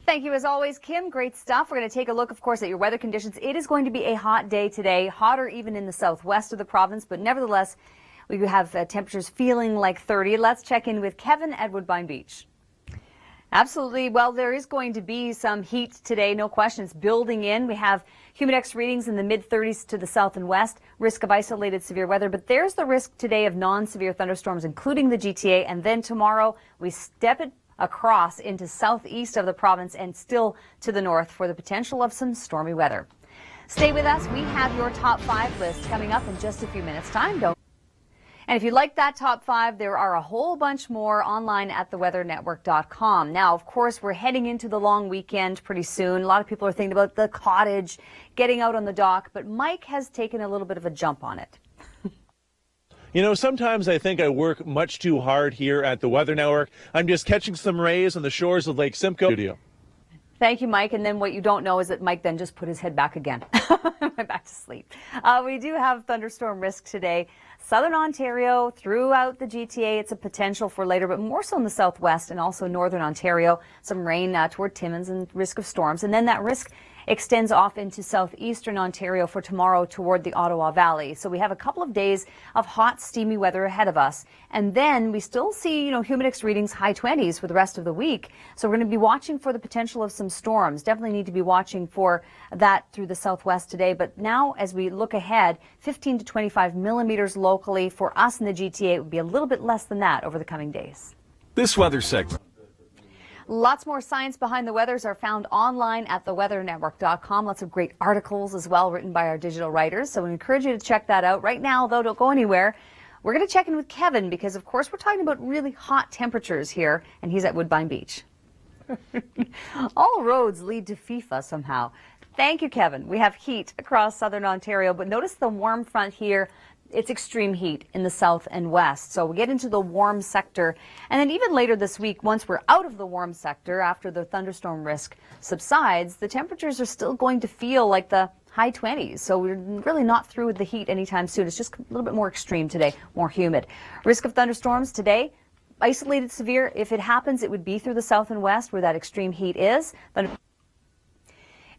Thank you as always, Kim. Great stuff. We're going to take a look, of course, at your weather conditions. It is going to be a hot day today, hotter even in the southwest of the province, but nevertheless, we have temperatures feeling like 30. Let's check in with Kevin at Woodbine Beach. Absolutely. Well, there is going to be some heat today, no question. It's building in. We have humidex readings in the mid-30s to the south and west, risk of isolated severe weather. But there's the risk today of non-severe thunderstorms, including the GTA. And then tomorrow, we step it across into southeast of the province and still to the north for the potential of some stormy weather. Stay with us. We have your top 5 list coming up in just a few minutes' time. And if you like that top 5, there are a whole bunch more online at theweathernetwork.com. Now, of course, we're heading into the long weekend pretty soon. A lot of people are thinking about the cottage, getting out on the dock, but Mike has taken a little bit of a jump on it. You know, sometimes I think I work much too hard here at the Weather Network. I'm just catching some rays on the shores of Lake Simcoe. Studio. Thank you, Mike. And then what you don't know is that Mike then just put his head back again. Went back to sleep. We do have thunderstorm risk today. Southern Ontario, throughout the GTA, it's a potential for later, but more so in the southwest and also northern Ontario. Some rain toward Timmins and risk of storms. And then that risk extends off into southeastern Ontario for tomorrow toward the Ottawa Valley. So we have a couple of days of hot, steamy weather ahead of us. And then we still see, humidex readings high 20s for the rest of the week. So we're going to be watching for the potential of some storms. Definitely need to be watching for that through the southwest today. But now as we look ahead, 15 to 25 millimeters locally. For us in the GTA, it would be a little bit less than that over the coming days. This weather segment. Lots more science behind the weathers are found online at theweathernetwork.com. Lots of great articles as well written by our digital writers. So we encourage you to check that out. Right now, though, don't go anywhere. We're going to check in with Kevin because, of course, we're talking about really hot temperatures here, and he's at Woodbine Beach. All roads lead to FIFA somehow. Thank you, Kevin. We have heat across southern Ontario, but notice the warm front here. It's extreme heat in the south and west. So we get into the warm sector. And then even later this week, once we're out of the warm sector, after the thunderstorm risk subsides, the temperatures are still going to feel like the high 20s. So we're really not through with the heat anytime soon. It's just a little bit more extreme today, more humid. Risk of thunderstorms today, isolated severe. If it happens, it would be through the south and west where that extreme heat is. But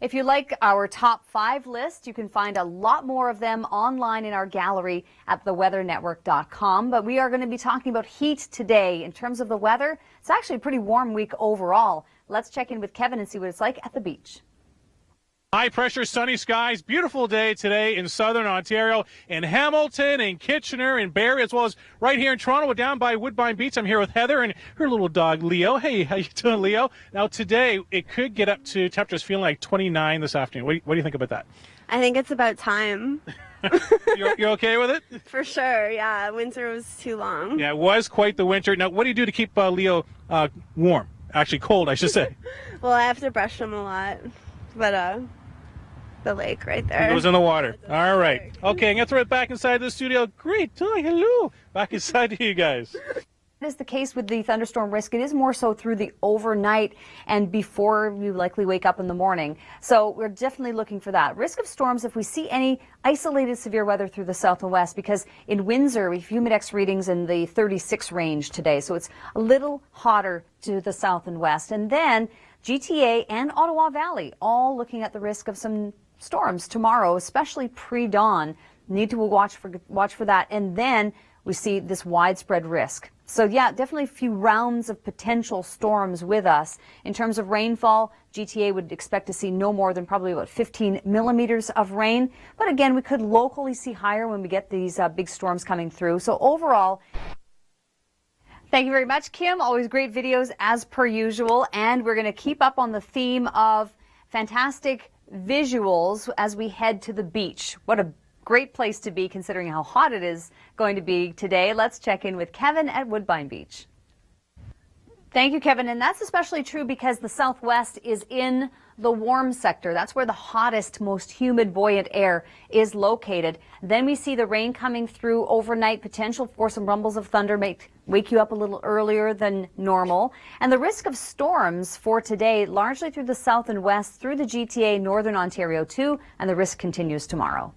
if you like our top 5 list, you can find a lot more of them online in our gallery at theweathernetwork.com. But we are going to be talking about heat today. In terms of the weather, it's actually a pretty warm week overall. Let's check in with Kevin and see what it's like at the beach. High pressure, sunny skies, beautiful day today in southern Ontario, in Hamilton, in Kitchener, in Barrie, as well as right here in Toronto, down by Woodbine Beach. I'm here with Heather and her little dog, Leo. Hey, how you doing, Leo? Now, today, it could get up to temperatures feeling like 29 this afternoon. What do you think about that? I think it's about time. You're okay with it? For sure, yeah. Winter was too long. Yeah, it was quite the winter. Now, what do you do to keep Leo warm? Actually, cold, I should say. Well, I have to brush him a lot, but the lake right there. It goes in the water. All right. Okay, I'm going to throw it back inside the studio. Great. Hi, hello. Back inside to you guys. That is the case with the thunderstorm risk. It is more so through the overnight and before you likely wake up in the morning. So we're definitely looking for that. Risk of storms if we see any isolated severe weather through the south and west, because in Windsor, we have humidex readings in the 36 range today. So it's a little hotter to the south and west. And then GTA and Ottawa Valley, all looking at the risk of some storms tomorrow, especially pre-dawn. Need to watch for that. And then we see this widespread risk. So yeah, definitely a few rounds of potential storms with us. In terms of rainfall, GTA would expect to see no more than probably about 15 millimeters of rain. But again, we could locally see higher when we get these big storms coming through. So overall, thank you very much, Kim. Always great videos as per usual. And we're going to keep up on the theme of fantastic visuals as we head to the beach. What a great place to be considering how hot it is going to be today. Let's check in with Kevin at Woodbine Beach. Thank you, Kevin. And that's especially true because the southwest is in the warm sector. That's where the hottest, most humid, buoyant air is located. Then we see the rain coming through overnight, potential for some rumbles of thunder, wake you up a little earlier than normal. And the risk of storms for today, largely through the south and west, through the GTA, northern Ontario too, and the risk continues tomorrow.